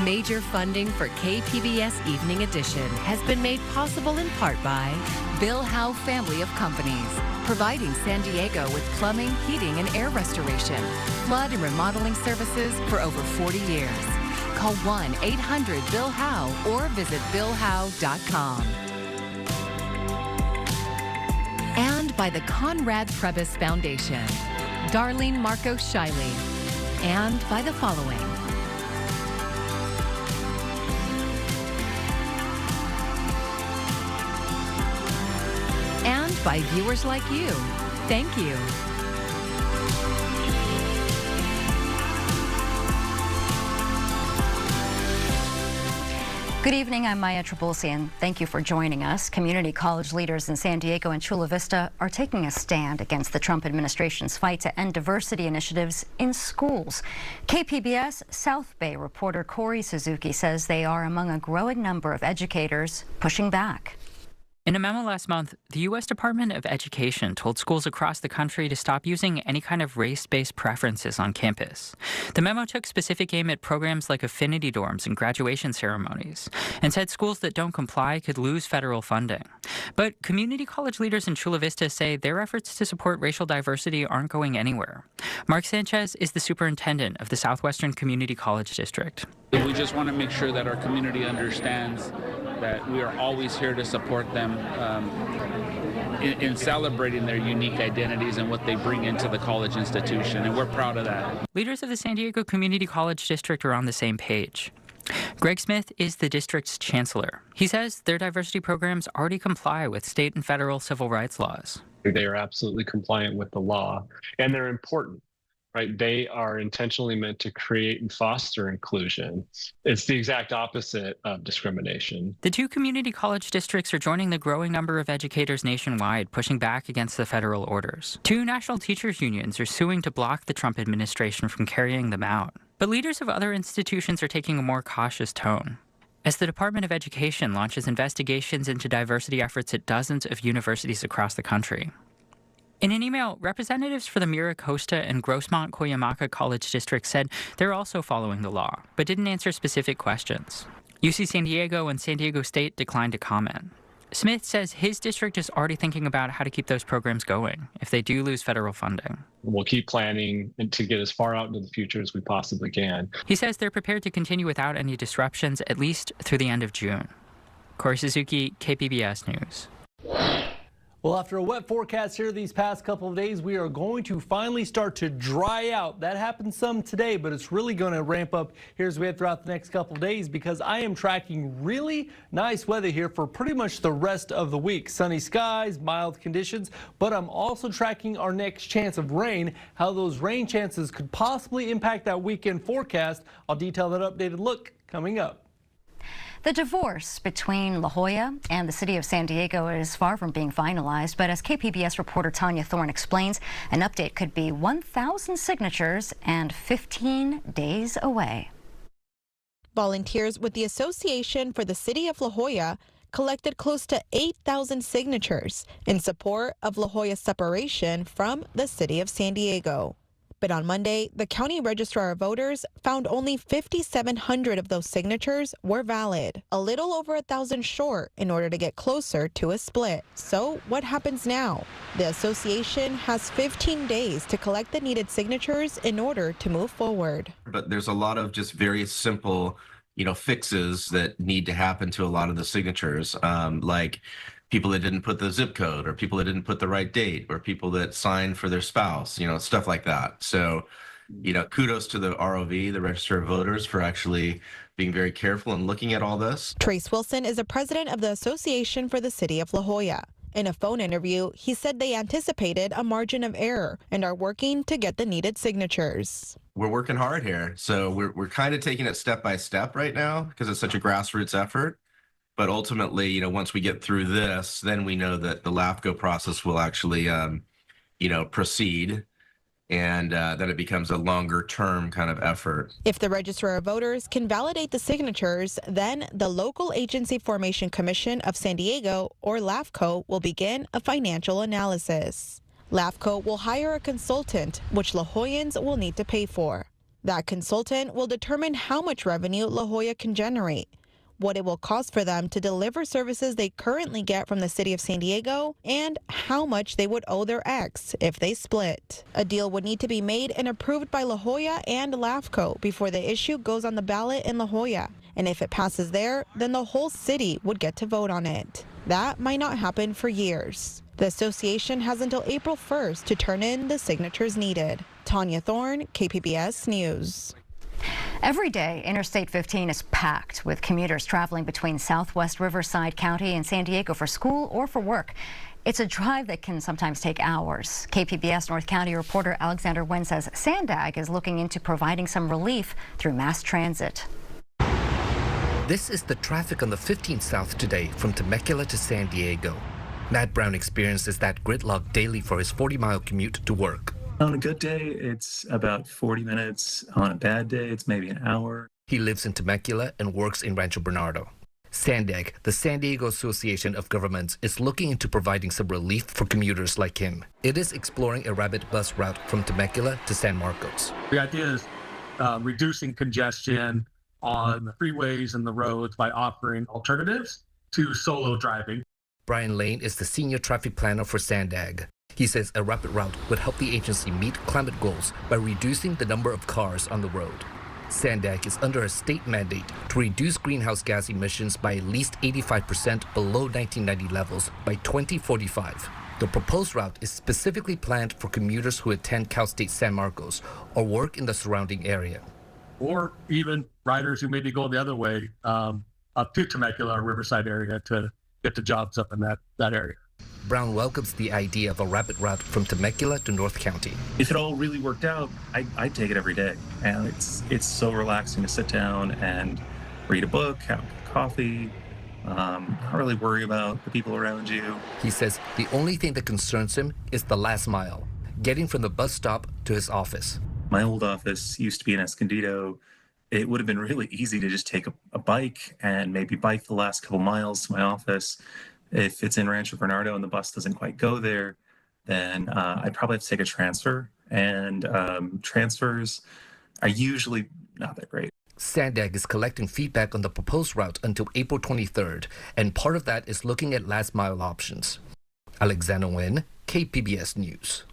Major funding for KPBS Evening Edition has been made possible in part by Bill Howe Family of Companies, providing San Diego with plumbing, heating, and air restoration, flood and remodeling services for over 40 years. Call 1-800-BILL-HOWE or visit billhowe.com. And by the Conrad Trebas Foundation, Darlene Marco Shiley, and by the following. And by viewers like you. Thank you. Good evening, I'm Maya Trabulsian. Thank you for joining us. Community college leaders in San Diego and Chula Vista are taking a stand against the Trump administration's fight to end diversity initiatives in schools. KPBS South Bay reporter Corey Suzuki says they are among a growing number of educators pushing back. In a memo last month, the U.S. Department of Education told schools across the country to stop using any kind of race-based preferences on campus. The memo took specific aim at programs like affinity dorms and graduation ceremonies, and said schools that don't comply could lose federal funding. But community college leaders in Chula Vista say their efforts to support racial diversity aren't going anywhere. Mark Sanchez is the superintendent of the Southwestern Community College District. We just want to make sure that our community understands that we are always here to support them in celebrating their unique identities and what they bring into the college institution, and we're proud of that. Leaders of the San Diego Community College District are on the same page. Greg Smith is the district's chancellor. He says their diversity programs already comply with state and federal civil rights laws. They are absolutely compliant with the law, and they're important. Right? They are intentionally meant to create and foster inclusion. It's the exact opposite of discrimination. The two community college districts are joining the growing number of educators nationwide pushing back against the federal orders. Two national teachers unions are suing to block the Trump administration from carrying them out. But leaders of other institutions are taking a more cautious tone, as the Department of Education launches investigations into diversity efforts at dozens of universities across the country. In an email, representatives for the Mira Costa and Grossmont-Cuyamaca College District said they're also following the law, but didn't answer specific questions. UC San Diego and San Diego State declined to comment. Smith says his district is already thinking about how to keep those programs going if they do lose federal funding. We'll keep planning to get as far out into the future as we possibly can. He says they're prepared to continue without any disruptions, at least through the end of June. Corey Suzuki, KPBS News. Well, after a wet forecast here these past couple of days, we are going to finally start to dry out. That happened some today, but it's really going to ramp up here as we head throughout the next couple of days, because I am tracking really nice weather here for pretty much the rest of the week. Sunny skies, mild conditions, but I'm also tracking our next chance of rain, how those rain chances could possibly impact that weekend forecast. I'll detail that updated look coming up. The divorce between La Jolla and the city of San Diego is far from being finalized, but as KPBS reporter Tanya Thorne explains, an update could be 1,000 signatures and 15 days away. Volunteers with the Association for the City of La Jolla collected close to 8,000 signatures in support of La Jolla's separation from the city of San Diego. But on Monday, the county registrar of voters found only 5,700 of those signatures were valid, a little over 1,000 short in order to get closer to a split. So what happens now? The association has 15 days to collect the needed signatures in order to move forward. But there's a lot of just very simple, fixes that need to happen to a lot of the signatures, like people that didn't put the zip code, or people that didn't put the right date, or people that signed for their spouse, stuff like that. So, kudos to the ROV, the Register of Voters, for actually being very careful and looking at all this. Trace Wilson is the president of the Association for the City of La Jolla. In a phone interview, he said they anticipated a margin of error and are working to get the needed signatures. We're working hard here. So we're kind of taking it step by step right now because it's such a grassroots effort. But ultimately, once we get through this, then we know that the LAFCO process will actually, proceed, and that it becomes a longer term kind of effort. If the Registrar of Voters can validate the signatures, then the Local Agency Formation Commission of San Diego, or LAFCO, will begin a financial analysis. LAFCO will hire a consultant, which La Jollans will need to pay for. That consultant will determine how much revenue La Jolla can generate, what it will cost for them to deliver services they currently get from the city of San Diego, and how much they would owe their ex if they split. A deal would need to be made and approved by La Jolla and LAFCO before the issue goes on the ballot in La Jolla. And if it passes there, then the whole city would get to vote on it. That might not happen for years. The association has until April 1st to turn in the signatures needed. Tanya Thorne, KPBS News. Every day, Interstate 15 is packed with commuters traveling between Southwest Riverside County and San Diego for school or for work. It's a drive that can sometimes take hours. KPBS North County reporter Alexander Nguyen says Sandag is looking into providing some relief through mass transit. This is the traffic on the 15th South today from Temecula to San Diego. Matt Brown experiences that gridlock daily for his 40-mile commute to work. On a good day, it's about 40 minutes. On a bad day, it's maybe an hour. He lives in Temecula and works in Rancho Bernardo. Sandag, the San Diego Association of Governments, is looking into providing some relief for commuters like him. It is exploring a rapid bus route from Temecula to San Marcos. The idea is reducing congestion on the freeways and the roads by offering alternatives to solo driving. Brian Lane is the senior traffic planner for Sandag. He says a rapid route would help the agency meet climate goals by reducing the number of cars on the road. Sandag is under a state mandate to reduce greenhouse gas emissions by at least 85% below 1990 levels by 2045. The proposed route is specifically planned for commuters who attend Cal State San Marcos or work in the surrounding area. Or even riders who may be going the other way up to Temecula or Riverside area to get to jobs up in that area. Brown welcomes the idea of a rapid route from Temecula to North County. If it all really worked out, I'd take it every day. And it's so relaxing to sit down and read a book, have coffee, not really worry about the people around you. He says the only thing that concerns him is the last mile, getting from the bus stop to his office. My old office used to be in Escondido. It would have been really easy to just take a bike and maybe bike the last couple miles to my office. If it's in Rancho Bernardo and the bus doesn't quite go there, then I'd probably have to take a transfer. And transfers are usually not that great. Sandag is collecting feedback on the proposed route until April 23rd, and part of that is looking at last mile options. Alexander Nguyen, KPBS News.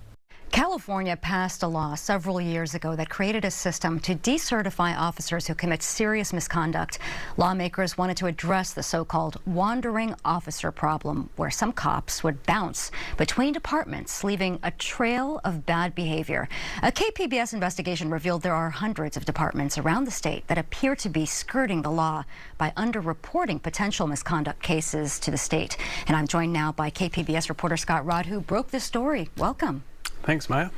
California passed a law several years ago that created a system to decertify officers who commit serious misconduct. Lawmakers wanted to address the so-called wandering officer problem, where some cops would bounce between departments, leaving a trail of bad behavior. A KPBS investigation revealed there are hundreds of departments around the state that appear to be skirting the law by underreporting potential misconduct cases to the state. And I'm joined now by KPBS reporter Scott Rodd, who broke this story. Welcome. Thanks, Maya.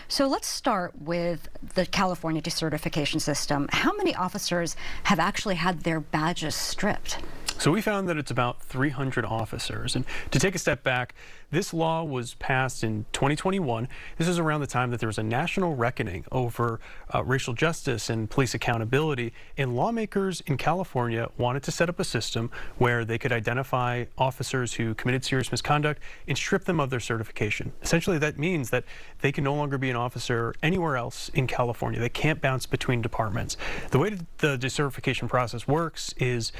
So let's start with the California decertification system. How many officers have actually had their badges stripped? So we found that it's about 300 officers. And to take a step back, this law was passed in 2021. This is around the time that there was a national reckoning over racial justice and police accountability. And lawmakers in California wanted to set up a system where they could identify officers who committed serious misconduct and strip them of their certification. Essentially, that means that they can no longer be an officer anywhere else in California. They can't bounce between departments. The way the decertification process works is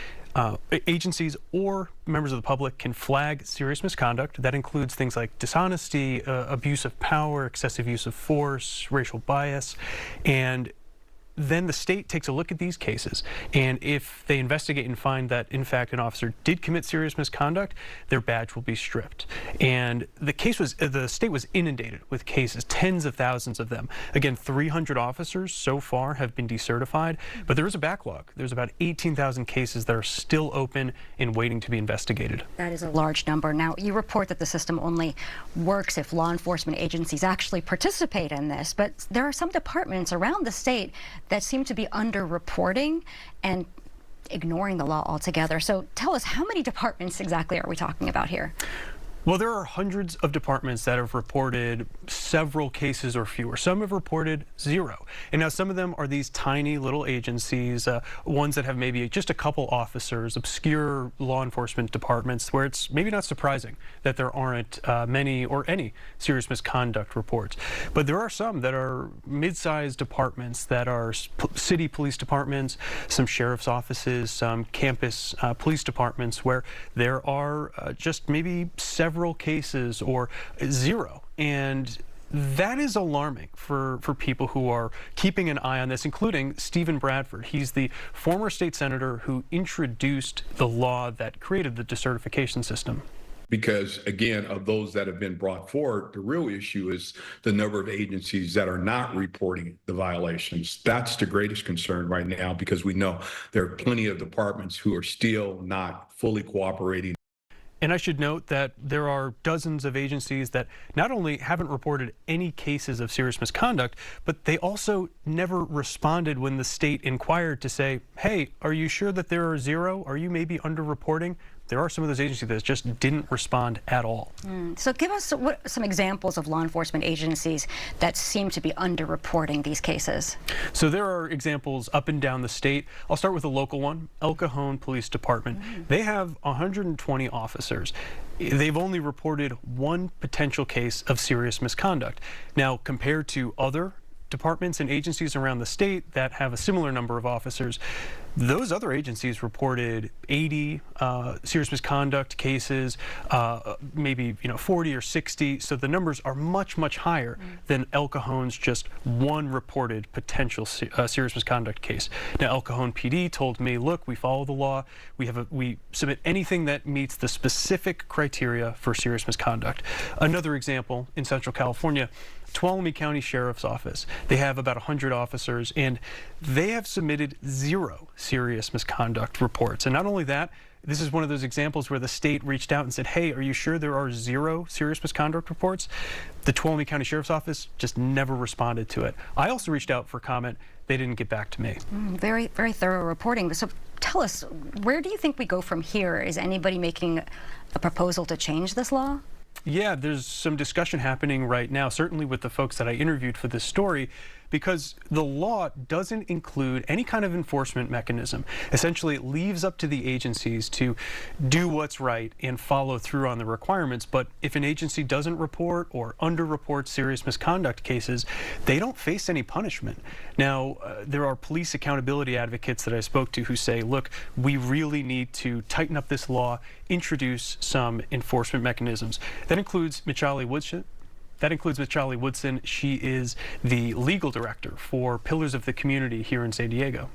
agencies or members of the public can flag serious misconduct. That includes things like dishonesty, abuse of power, excessive use of force, racial bias, and then the state takes a look at these cases, and if they investigate and find that in fact an officer did commit serious misconduct, their badge will be stripped. And the state was inundated with cases, tens of thousands of them. Again, 300 officers so far have been decertified, but there is a backlog. There's about 18,000 cases that are still open and waiting to be investigated. That is a large number. Now, you report that the system only works if law enforcement agencies actually participate in this, but there are some departments around the state that seem to be underreporting and ignoring the law altogether. So tell us, how many departments exactly are we talking about here? Well, there are hundreds of departments that have reported several cases or fewer. Some have reported 0. And now some of them are these tiny little agencies, ones that have maybe just a couple officers, obscure law enforcement departments, where it's maybe not surprising that there aren't many or any serious misconduct reports. But there are some that are mid-sized departments that are city police departments, some sheriff's offices, some campus police departments where there are just maybe several cases or 0. And that is alarming for people who are keeping an eye on this, including Stephen Bradford. He's the former state senator who introduced the law that created the decertification system. Because, again, of those that have been brought forward, the real issue is the number of agencies that are not reporting the violations. That's the greatest concern right now, because we know there are plenty of departments who are still not fully cooperating. And I should note that there are dozens of agencies that not only haven't reported any cases of serious misconduct, but they also never responded when the state inquired to say, hey, are you sure that there are 0? Are you maybe underreporting? There are some of those agencies that just didn't respond at all. So give us some examples of law enforcement agencies that seem to be underreporting these cases. So there are examples up and down the state. I'll start with a local one, El Cajon Police Department. They have 120 officers. They've only reported 1 potential case of serious misconduct. Now, compared to other departments and agencies around the state that have a similar number of officers, those other agencies reported 80 serious misconduct cases, maybe 40 or 60. So the numbers are much, much higher than El Cajon's just 1 reported potential serious misconduct case. Now, El Cajon PD told me, look, we follow the law. We submit anything that meets the specific criteria for serious misconduct. Another example in Central California, Tuolumne County Sheriff's Office. They have about 100 officers, and they have submitted 0 serious misconduct reports. And not only that, this is one of those examples where the state reached out and said, hey, are you sure there are 0 serious misconduct reports? The Tuolumne County Sheriff's Office just never responded to it. I also reached out for comment. They didn't get back to me. Very, very thorough reporting. So tell us, where do you think we go from here? Is anybody making a proposal to change this law? Yeah, there's some discussion happening right now, certainly with the folks that I interviewed for this story, because the law doesn't include any kind of enforcement mechanism. Essentially, it leaves up to the agencies to do what's right and follow through on the requirements. But if an agency doesn't report or underreports serious misconduct cases, they don't face any punishment. Now, there are police accountability advocates that I spoke to who say, look, we really need to tighten up this law, introduce some enforcement mechanisms. That includes Michali Woodson. She is the legal director for Pillars of the Community here in San Diego.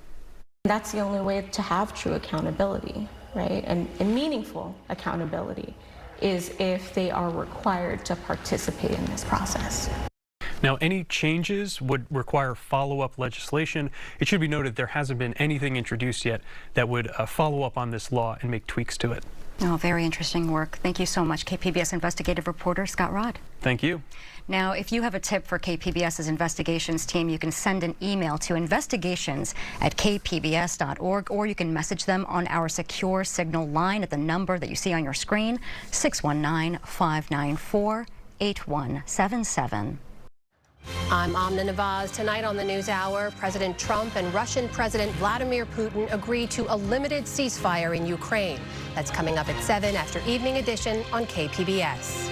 That's the only way to have true accountability, right? And meaningful accountability is if they are required to participate in this process. Now, any changes would require follow-up legislation. It should be noted there hasn't been anything introduced yet that would follow up on this law and make tweaks to it. Oh, very interesting work. Thank you so much, KPBS investigative reporter Scott Rodd. Thank you. Now, if you have a tip for KPBS's investigations team, you can send an email to investigations@kpbs.org, or you can message them on our secure signal line at the number that you see on your screen, 619-594-8177. I'm Amna Nawaz. Tonight on the NewsHour, President Trump and Russian President Vladimir Putin agree to a limited ceasefire in Ukraine. That's coming up at 7 after Evening Edition on KPBS.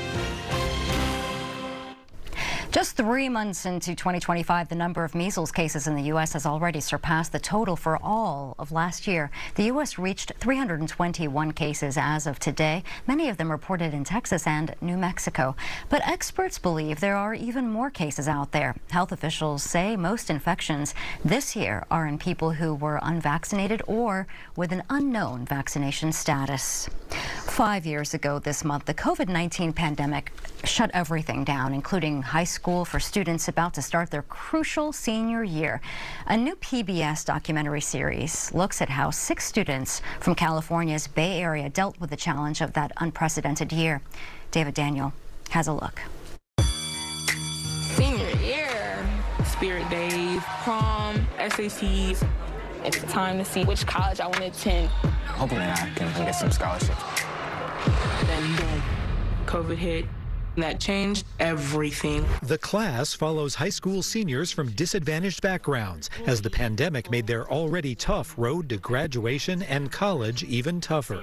Just 3 months into 2025, the number of measles cases in the U.S. has already surpassed the total for all of last year. The U.S. reached 321 cases as of today, many of them reported in Texas and New Mexico. But experts believe there are even more cases out there. Health officials say most infections this year are in people who were unvaccinated or with an unknown vaccination status. 5 years ago this month, the COVID-19 pandemic shut everything down, including high school for students about to start their crucial senior year. A new PBS documentary series looks at how 6 students from California's Bay Area dealt with the challenge of that unprecedented year. David Daniel has a look. Senior year, spirit days, prom, SATs. It's time to see which college I want to attend. Hopefully I can get some scholarship. Then boom, COVID hit. That changed everything. The class follows high school seniors from disadvantaged backgrounds as the pandemic made their already tough road to graduation and college even tougher.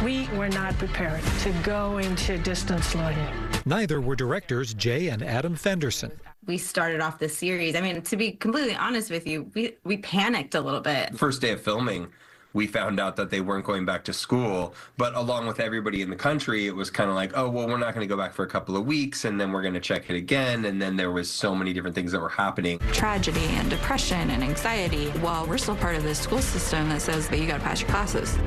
We were not prepared to go into distance learning. Neither were directors Jay and Adam Fenderson. We started off this series. I mean, to be completely honest with you, we panicked a little bit. The first day of filming, we found out that they weren't going back to school, but along with everybody in the country, it was kind of like, oh, well, we're not going to go back for a couple of weeks, and then we're going to check it again. And then there was so many different things that were happening. Tragedy and depression and anxiety, while we're still part of this school system that says that you got to pass your classes.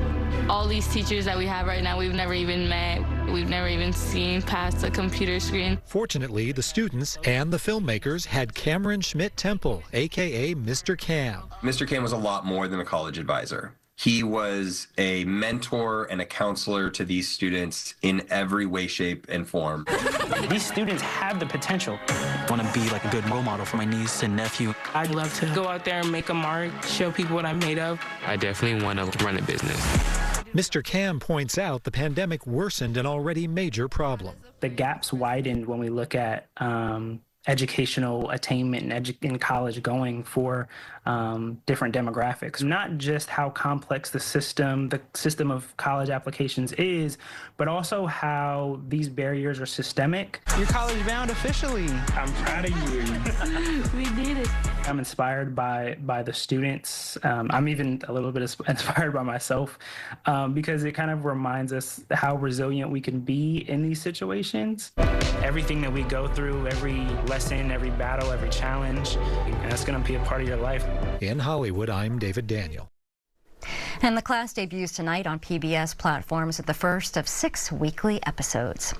All these teachers that we have right now, we've never even met. We've never even seen past a computer screen. Fortunately, the students and the filmmakers had Cameron Schmidt-Temple, a.k.a. Mr. Cam. Mr. Cam was a lot more than a college advisor. He was a mentor and a counselor to these students in every way, shape, and form. These students have the potential. I want to be like a good role model for my niece and nephew. I'd love to go out there and make a mark, show people what I'm made of. I definitely want to run a business. Mr. Cam points out the pandemic worsened an already major problem. The gaps widened when we look at educational attainment and in college going for different demographics. Not just how complex the system of college applications is, but also how these barriers are systemic. You're college bound officially. I'm proud of you. We did it. I'm inspired by the students. I'm even a little bit inspired by myself because it kind of reminds us how resilient we can be in these situations. Everything that we go through, every lesson, every battle, every challenge, and that's going to be a part of your life. In Hollywood, I'm David Daniel. And the class debuts tonight on PBS platforms at the first of 6 weekly episodes.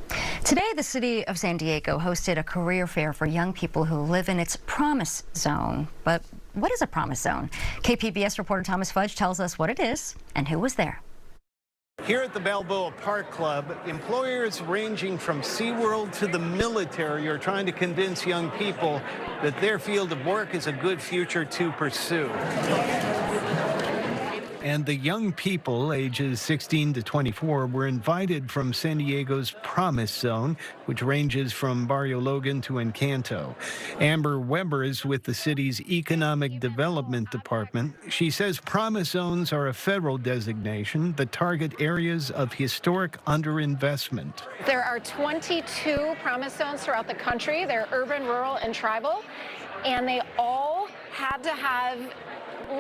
Today, the city of San Diego hosted a career fair for young people who live in its Promise Zone. But what is a Promise Zone? KPBS reporter Thomas Fudge tells us what it is and who was there. Here at the Balboa Park Club, employers ranging from SeaWorld to the military are trying to convince young people that their field of work is a good future to pursue. And the young people, ages 16 to 24, were invited from San Diego's Promise Zone, which ranges from Barrio Logan to Encanto. Amber Weber is with the city's Economic Development Department. She says Promise Zones are a federal designation that target areas of historic underinvestment. There are 22 Promise Zones throughout the country. They're urban, rural, and tribal, and they all had to have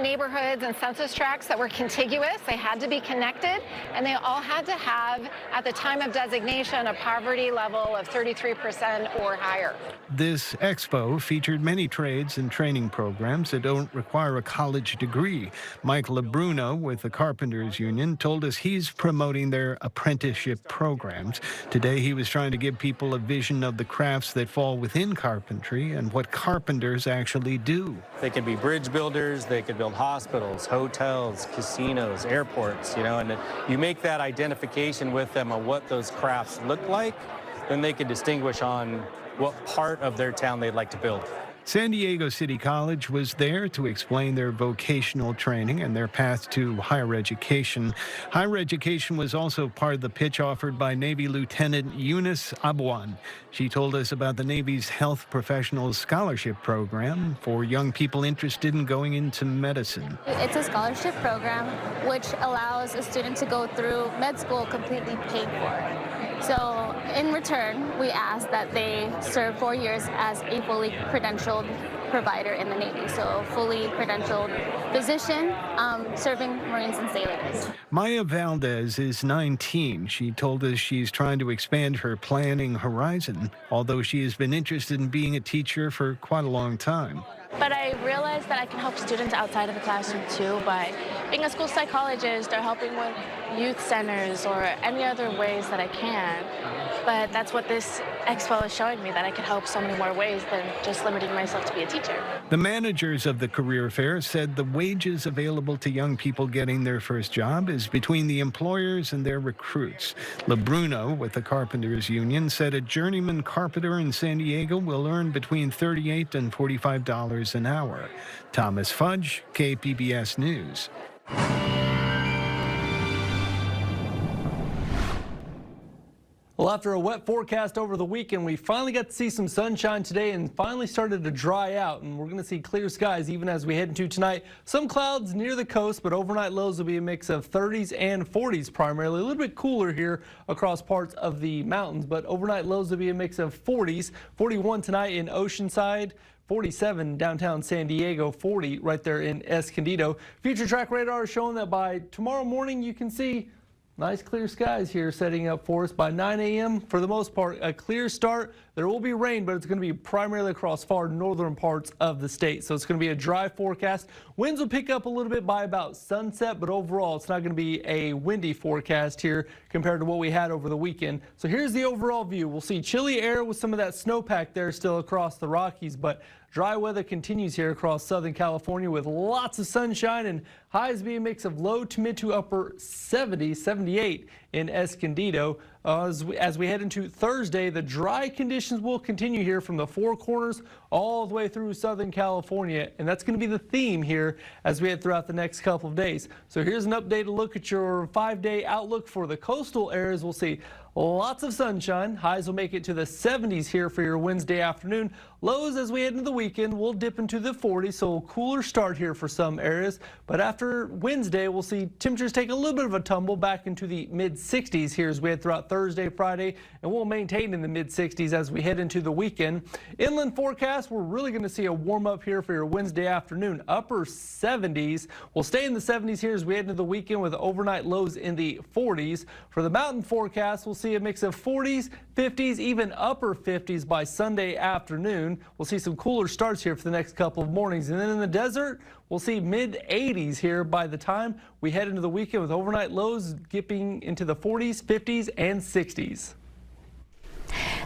neighborhoods and census tracts that were contiguous. They had to be connected, and they all had to have, at the time of designation, a poverty level of 33% or higher. This expo featured many trades and training programs that don't require a college degree. Mike LaBruno with the Carpenters Union told us he's promoting their apprenticeship programs. Today he was trying to give people a vision of the crafts that fall within carpentry and what carpenters actually do. They could be bridge builders, they could build hospitals, hotels, casinos, airports, and you make that identification with them on what those crafts look like, then they can distinguish on what part of their town they'd like to build. San Diego City College was there to explain their vocational training and their path to higher education. Higher education was also part of the pitch offered by Navy Lieutenant Eunice Abwan. She told us about the Navy's Health Professionals Scholarship Program for young people interested in going into medicine. It's a scholarship program which allows a student to go through med school completely paid for. So in return, we ask that they serve 4 years as a fully credentialed provider in the Navy. So fully credentialed physician serving Marines and sailors. Maya Valdez is 19. She told us she's trying to expand her planning horizon, although she has been interested in being a teacher for quite a long time. But I realized that I can help students outside of the classroom too by being a school psychologist or helping with youth centers or any other ways that I can. But that's what this expo is showing me, that I can help so many more ways than just limiting myself to be a teacher. The managers of the career fair said the wages available to young people getting their first job is between the employers and their recruits. LaBruno with the Carpenters Union said a journeyman carpenter in San Diego will earn between $38 and $45 an hour. Thomas Fudge, KPBS News. Well, after a wet forecast over the weekend, we finally got to see some sunshine today and finally started to dry out. And we're going to see clear skies even as we head into tonight. Some clouds near the coast, but overnight lows will be a mix of 30s and 40s primarily. A little bit cooler here across parts of the mountains, but overnight lows will be a mix of 40s. 41 tonight in Oceanside. 47 downtown San Diego, 40 right there in Escondido. Future track radar is showing that by tomorrow morning you can see nice clear skies here setting up for us by 9 a.m. For the most part, a clear start. There will be rain, but it's going to be primarily across far northern parts of the state. So it's going to be a dry forecast. Winds will pick up a little bit by about sunset, but overall it's not going to be a windy forecast here compared to what we had over the weekend. So here's the overall view. We'll see chilly air with some of that snowpack there still across the Rockies, but dry weather continues here across Southern California with lots of sunshine and highs be a mix of low to mid to upper 70s, 78 in Escondido. As we head into Thursday, the dry conditions will continue here from the Four Corners all the way through Southern California, and that's going to be the theme here as we head throughout the next couple of days. So here's an updated look at your 5-day outlook for the coastal areas. We'll see lots of sunshine. Highs will make it to the 70s here for your Wednesday afternoon. Lows as we head into the weekend will dip into the 40s, so a cooler start here for some areas. But after Wednesday, we'll see temperatures take a little bit of a tumble back into the mid-60s here as we head throughout Thursday, Friday, and we'll maintain in the mid-60s as we head into the weekend. Inland forecast, we're really going to see a warm up here for your Wednesday afternoon. Upper 70s. We'll stay in the 70s here as we head into the weekend with overnight lows in the 40s. For the mountain forecast, we'll see a mix of 40s, 50s, even upper 50s by Sunday afternoon. We'll see some cooler starts here for the next couple of mornings. And then in the desert, we'll see mid-80s here by the time we head into the weekend with overnight lows dipping into the 40s, 50s, and 60s.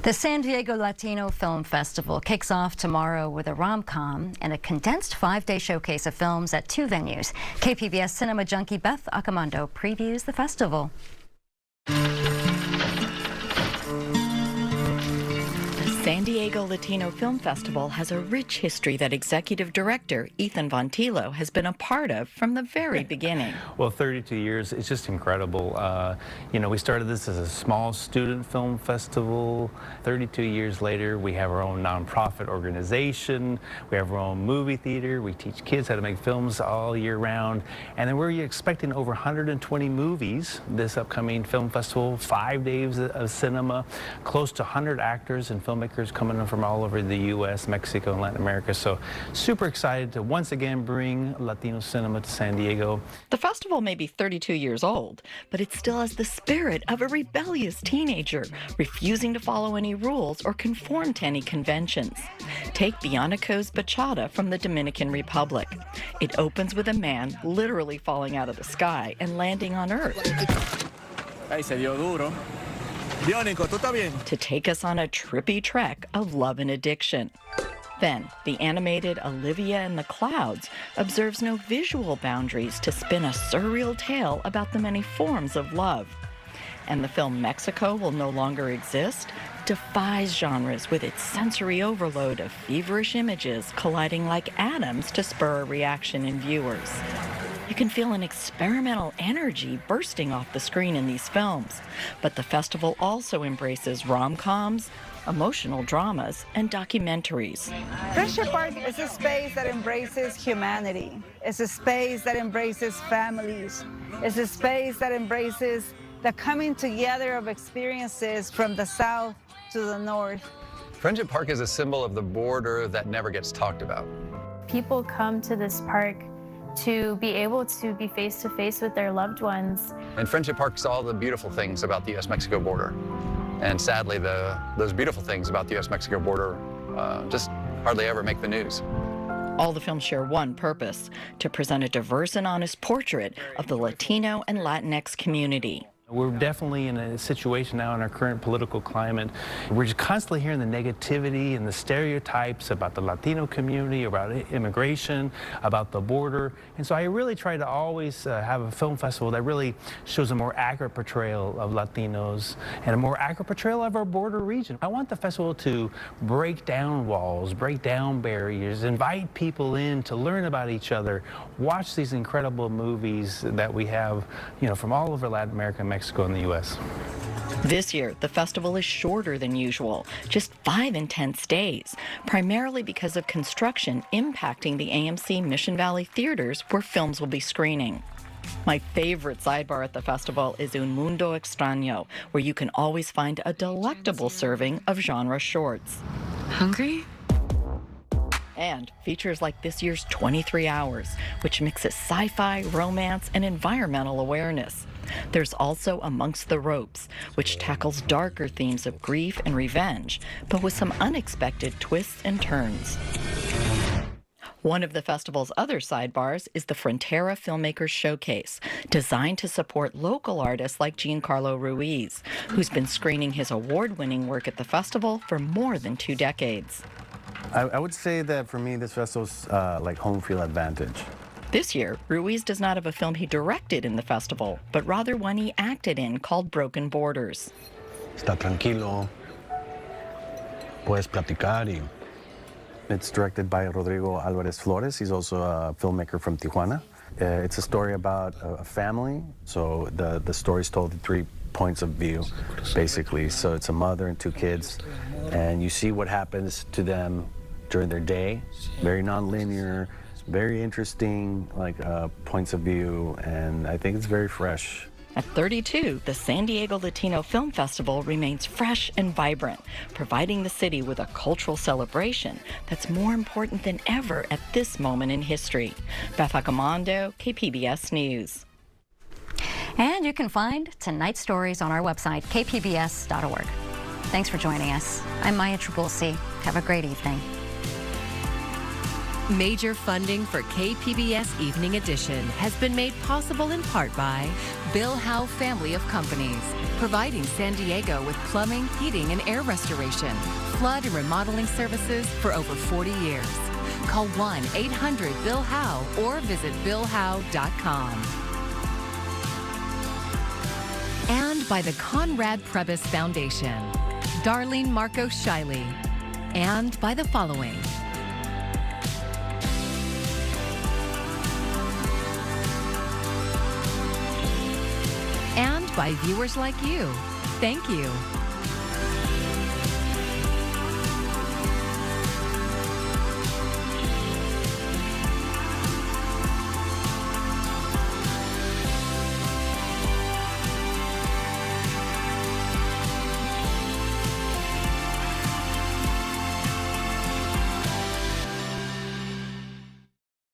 The San Diego Latino Film Festival kicks off tomorrow with a rom-com and a condensed 5-day showcase of films at 2 venues. KPBS cinema junkie Beth Accomando previews the festival. San Diego Latino Film Festival has a rich history that executive director Ethan Vontillo has been a part of from the very beginning. Well, 32 years, it's just incredible. You know, we started this as a small student film festival. 32 years later, we have our own nonprofit organization. We have our own movie theater. We teach kids how to make films all year round. And then we're expecting over 120 movies this upcoming film festival, 5 days of cinema, close to 100 actors and filmmakers coming in from all over the U.S., Mexico, and Latin America. So super excited to once again bring Latino cinema to San Diego. The festival may be 32 years old, but it still has the spirit of a rebellious teenager, refusing to follow any rules or conform to any conventions. Take Bionico's Bachata from the Dominican Republic. It opens with a man literally falling out of the sky and landing on Earth. Ay, se dio duro. Bionico, ¿tú estás bien? To take us on a trippy trek of love and addiction. Then, the animated Olivia in the Clouds observes no visual boundaries to spin a surreal tale about the many forms of love. And the film Mexico Will No Longer Exist defies genres with its sensory overload of feverish images colliding like atoms to spur a reaction in viewers. You can feel an experimental energy bursting off the screen in these films, but the festival also embraces rom-coms, emotional dramas, and documentaries. Friendship Park is a space that embraces humanity. It's a space that embraces families. It's a space that embraces the coming together of experiences from the south to the north. Friendship Park is a symbol of the border that never gets talked about. People come to this park to be able to be face-to-face with their loved ones. And Friendship Park saw all the beautiful things about the U.S.-Mexico border. And sadly, those beautiful things about the U.S.-Mexico border just hardly ever make the news. All the films share one purpose: to present a diverse and honest portrait of the Latino and Latinx community. We're definitely in a situation now in our current political climate. We're just constantly hearing the negativity and the stereotypes about the Latino community, about immigration, about the border. And so I really try to always have a film festival that really shows a more accurate portrayal of Latinos and a more accurate portrayal of our border region. I want the festival to break down walls, break down barriers, invite people in to learn about each other, watch these incredible movies that we have, you know, from all over Latin America and Mexico and the U.S. This year, the festival is shorter than usual, just 5 intense days, primarily because of construction impacting the AMC Mission Valley theaters where films will be screening. My favorite sidebar at the festival is Un Mundo Extraño, where you can always find a delectable serving of genre shorts. Hungry? And features like this year's 23 Hours, which mixes sci-fi, romance, and environmental awareness. There's also Amongst the Ropes, which tackles darker themes of grief and revenge, but with some unexpected twists and turns. One of the festival's other sidebars is the Frontera Filmmakers Showcase, designed to support local artists like Giancarlo Ruiz, who's been screening his award-winning work at the festival for more than 2 decades. I would say that for me, this festival's like home field advantage. This year, Ruiz does not have a film he directed in the festival, but rather one he acted in called Broken Borders. Está tranquilo. Puedes platicar y... It's directed by Rodrigo Alvarez Flores. He's also a filmmaker from Tijuana. It's a story about a family. So the story's told in 3 points of view, basically. So it's a mother and 2 kids, and you see what happens to them during their day. Very non-linear, very interesting, like points of view, and I think it's very fresh. At 32, the San Diego Latino Film Festival remains fresh and vibrant, providing the city with a cultural celebration that's more important than ever at this moment in history. Beth Accomando, KPBS News. And you can find tonight's stories on our website, kpbs.org. Thanks for joining us. I'm Maya Trabulsi. Have a great evening. Major funding for KPBS Evening Edition has been made possible in part by Bill Howe Family of Companies, providing San Diego with plumbing, heating, and air restoration, flood and remodeling services for over 40 years. Call 1-800-BILL-HOWE or visit billhowe.com. And by the Conrad Prebys Foundation, Darlene Marcos Shiley, and by the following. And by viewers like you. Thank you.